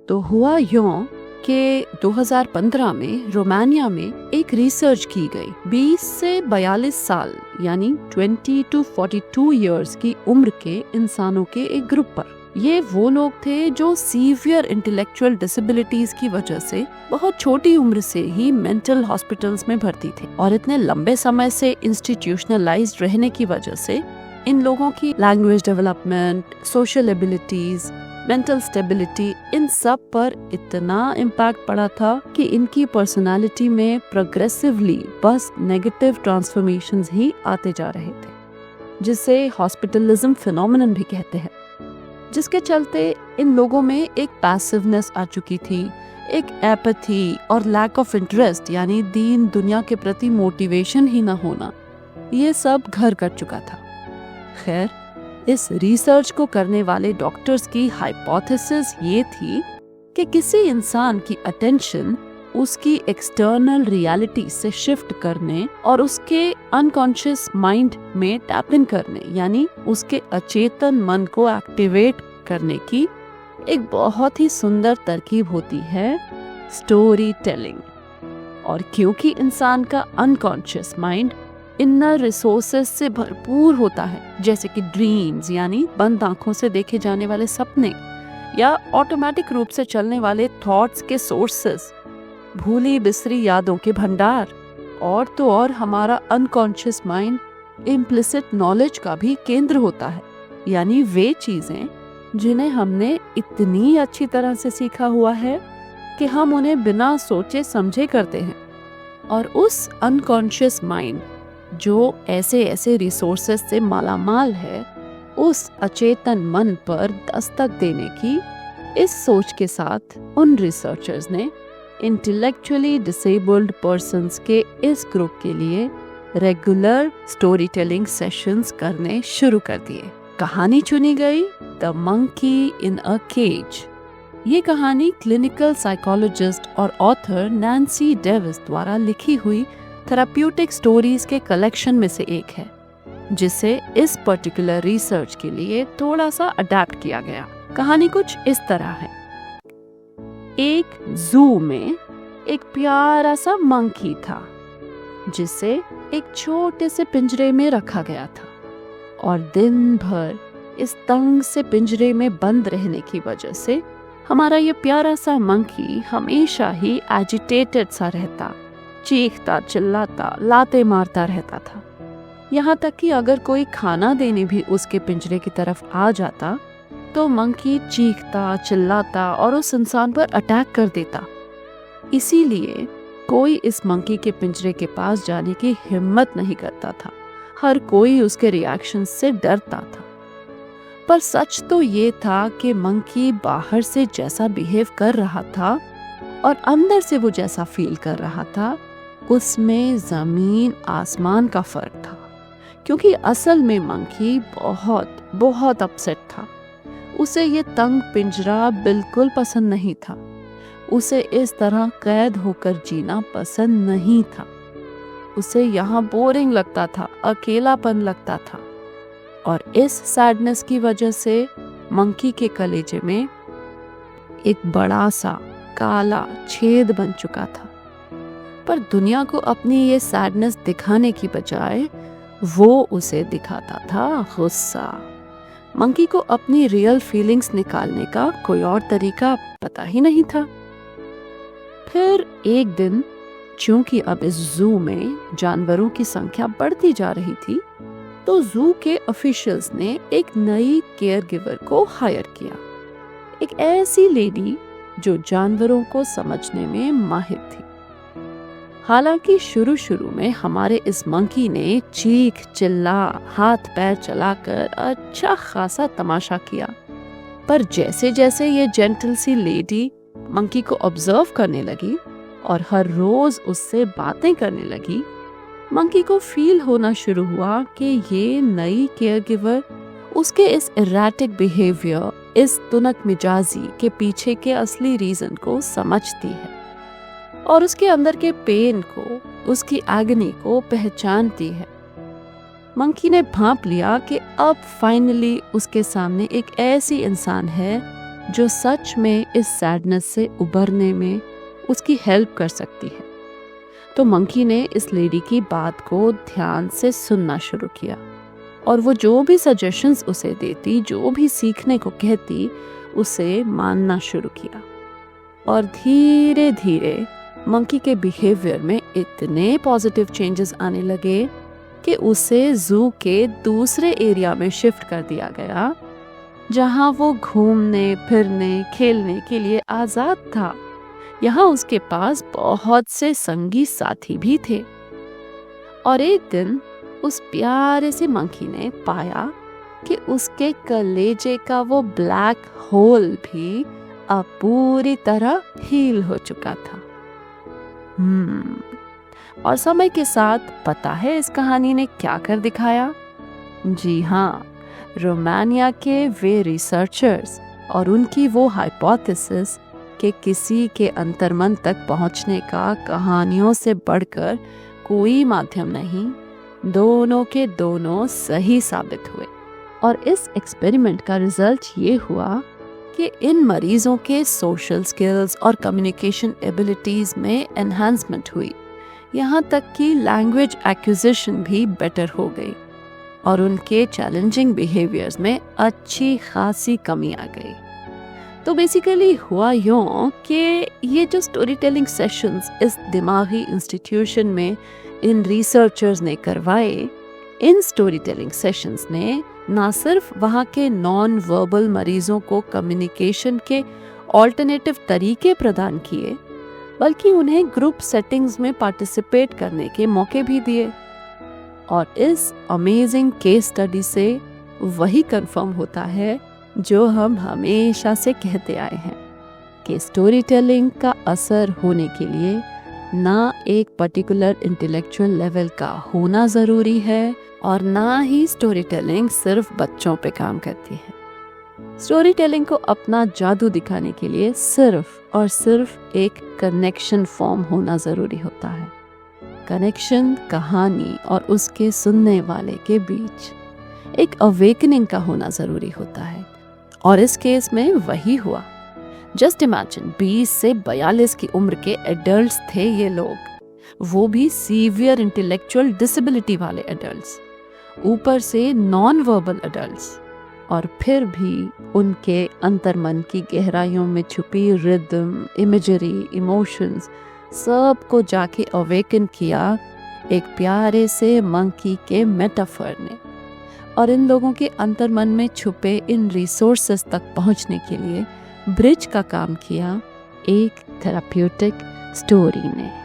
तो हुआ यूं कि 2015 में रोमानिया में एक रिसर्च की गई 20 से 42 साल यानी 20 to 42 इयर्स की उम्र के इंसानों के एक ग्रुप पर। ये वो लोग थे जो सीवियर इंटेलेक्चुअल डिसेबिलिटीज की वजह से बहुत छोटी उम्र से ही मेंटल हॉस्पिटल्स में भर्ती थे और इतने लंबे समय से इंस्टीट्यूशनलाइज्ड रहने की वजह से इन लोगों की language development, social abilities, mental stability, इन सब पर इतना इम्पैक्ट पड़ा था कि इनकी पर्सनालिटी में प्रोग्रेसिवली बस नेगेटिव ट्रांसफॉर्मेशंस ही आते जा रहे थे, जिसे हॉस्पिटलिज्म फिनोमेनन भी कहते हैं, जिसके चलते इन लोगों में एक पैसिवनेस आ चुकी थी, एक एपैथी और लैक ऑफ इंटरेस्ट यानी दीन दुनिया के प्रति मोटिवेशन ही ना होना, ये सब घर कर चुका था। खैर, इस रिसर्च को करने वाले डॉक्टर्स की हाइपोथेसिस ये थी कि किसी इंसान की अटेंशन उसकी एक्सटर्नल रियलिटी से शिफ्ट करने और उसके अनकॉन्शियस माइंड में टैप इन करने यानी उसके अचेतन मन को एक्टिवेट करने की एक बहुत ही सुंदर तरकीब होती है स्टोरी टेलिंग। और क्योंकि इंसान का अनकॉन्शियस माइंड इनर रिसोर्सेस से भरपूर होता है, जैसे कि ड्रीम्स यानी बंद आंखों से देखे जाने वाले सपने या ऑटोमेटिक रूप से चलने वाले थॉट्स के सोर्सेस, भूली बिसरी यादों के भंडार, और तो और हमारा अनकॉन्शियस माइंड इम्प्लिसिट नॉलेज का भी केंद्र होता है, यानी वे चीजें जिन्हें हमने इतनी अच्छी तरह से सीखा हुआ है कि हम उन्हें बिना सोचे समझे करते हैं। और उस अनकॉन्शियस माइंड जो ऐसे ऐसे रिसोर्सेस से मालामाल है, उस अचेतन मन पर दस्तक देने की इस सोच के साथ उन रिसर्चर्स ने इंटेलेक्चुअली डिसेबल्ड पर्सन्स के इस ग्रुप के लिए रेगुलर स्टोरी टेलिंग सेशंस करने शुरू कर दिए। कहानी चुनी गई the monkey in a cage. ये कहानी क्लिनिकल साइकोलॉजिस्ट और ऑथर नैन्सी डेविस द्वारा लिखी हुई थेराप्यूटिक स्टोरीज के कलेक्शन में से एक है, जिसे इस पर्टिकुलर रिसर्च के लिए थोड़ा सा अडेप्ट किया गया। कहानी कुछ इस तरह है। एक जू में एक प्यारा सा मंकी था, जिसे एक छोटे से पिंजरे में रखा गया था और दिन भर इस तंग से पिंजरे में बंद रहने की वजह से हमारा ये प्यारा सा मंकी हमेशा ही एजिटेटेड सा रहता, चीखता चिल्लाता लाते मारता रहता था। यहाँ तक कि अगर कोई खाना देने भी उसके पिंजरे की तरफ आ जाता तो मंकी चीखता चिल्लाता और उस इंसान पर अटैक कर देता। इसीलिए कोई इस मंकी के पिंजरे के पास जाने की हिम्मत नहीं करता था। हर कोई उसके रिएक्शन से डरता था। पर सच तो ये था कि मंकी बाहर से जैसा बिहेव कर रहा था और अंदर से वो जैसा फील कर रहा था, उसमें जमीन आसमान का फर्क था। क्योंकि असल में मंकी बहुत बहुत अपसेट था। उसे ये तंग पिंजरा बिल्कुल पसंद नहीं था। उसे इस तरह कैद होकर जीना पसंद नहीं था। उसे यहाँ बोरिंग लगता था, अकेलापन लगता था। और इस सैडनेस की वजह से मंकी के कलेजे में एक बड़ा सा काला छेद बन चुका था। पर दुनिया को अपनी ये सैडनेस दिखाने की बजाय वो उसे दिखाता था गुस्सा। मंकी को अपनी रियल फीलिंग्स निकालने का कोई और तरीका पता ही नहीं था। फिर एक दिन, चूंकि अब इस जू में जानवरों की संख्या बढ़ती जा रही थी, तो जू के ऑफिशियल्स ने एक नई केयर गिवर को हायर किया। एक ऐसी लेडी जो जानवरों को समझने में माहिर थी। हालांकि शुरू में हमारे इस मंकी ने चीख चिल्ला हाथ पैर चलाकर अच्छा खासा तमाशा किया, पर जैसे जैसे ये जेंटल सी लेडी मंकी को ऑब्जर्व करने लगी और हर रोज उससे बातें करने लगी, मंकी को फील होना शुरू हुआ कि ये नई केयर गिवर उसके इस इरेटिक बिहेवियर, इस तुनक मिजाजी के पीछे के असली रीजन को समझती है और उसके अंदर के पेन को, उसकी एगनी को पहचानती है। मंकी ने भांप लिया कि अब फाइनली उसके सामने एक ऐसी इंसान है जो सच में इस सैडनेस से उबरने में उसकी हेल्प कर सकती है। तो मंकी ने इस लेडी की बात को ध्यान से सुनना शुरू किया और वो जो भी सजेशंस उसे देती, जो भी सीखने को कहती, उसे मानना शुरू किया। और धीरे धीरे मंकी के बिहेवियर में इतने पॉजिटिव चेंजेस आने लगे कि उसे जू के दूसरे एरिया में शिफ्ट कर दिया गया, जहां वो घूमने फिरने खेलने के लिए आजाद था। यहाँ उसके पास बहुत से संगी साथी भी थे। और एक दिन उस प्यारे से मंकी ने पाया कि उसके कलेजे का वो ब्लैक होल भी अब पूरी तरह हील हो चुका था। और समय के साथ पता है इस कहानी ने क्या कर दिखाया? जी हाँ, रोमानिया के वे रिसर्चर्स और उनकी वो हाइपोथेसिस कि किसी के अंतर्मन तक पहुंचने का कहानियों से बढ़कर कोई माध्यम नहीं, दोनों के दोनों सही साबित हुए। और इस एक्सपेरिमेंट का रिजल्ट ये हुआ कि इन मरीजों के सोशल स्किल्स और कम्युनिकेशन एबिलिटीज में एनहांसमेंट हुई। यहाँ तक कि लैंग्वेज एक्विजिशन भी बेटर हो गई और उनके चैलेंजिंग बिहेवियर्स में अच्छी खासी कमी आ गई। तो बेसिकली हुआ यूं कि ये जो स्टोरी टेलिंग सेशंस इस दिमागी इंस्टीट्यूशन में इन रिसर्चर्स ने करवाए, इन स्टोरी टेलिंग सेशंस ने ना सिर्फ वहाँ के नॉन वर्बल मरीजों को कम्युनिकेशन के ऑल्टरनेटिव तरीके प्रदान किए, बल्कि उन्हें ग्रुप सेटिंग्स में पार्टिसिपेट करने के मौके भी दिए। और इस अमेजिंग केस स्टडी से वही कंफर्म होता है जो हम हमेशा से कहते आए हैं कि स्टोरी टेलिंग का असर होने के लिए ना एक पर्टिकुलर इंटेलेक्चुअल लेवल का होना ज़रूरी है और ना ही स्टोरी टेलिंग सिर्फ बच्चों पे काम करती है। स्टोरी टेलिंग को अपना जादू दिखाने के लिए सिर्फ और सिर्फ एक कनेक्शन फॉर्म होना ज़रूरी होता है। कनेक्शन कहानी और उसके सुनने वाले के बीच एक अवेकनिंग का होना ज़रूरी होता है। और इस केस में वही हुआ। जस्ट इमेजिन 20 से 42 की उम्र के एडल्ट्स थे ये लोग, वो भी सीवियर इंटेलेक्चुअल डिसेबिलिटी एडल्ट्स वाले एडल्ट्स, ऊपर से नॉन वर्बल एडल्ट्स, और फिर भी उनके अंतर्मन की गहराइयों में छुपी रिदम, इमेजरी, इमोशंस सब को जाके अवेकन किया एक प्यारे से मंकी के मेटाफर ने। और इन लोगों के अंतर्मन में छुपे इन रिसोर्सेस तक पहुंचने के लिए ब्रिज का काम किया एक थेराप्यूटिक स्टोरी ने।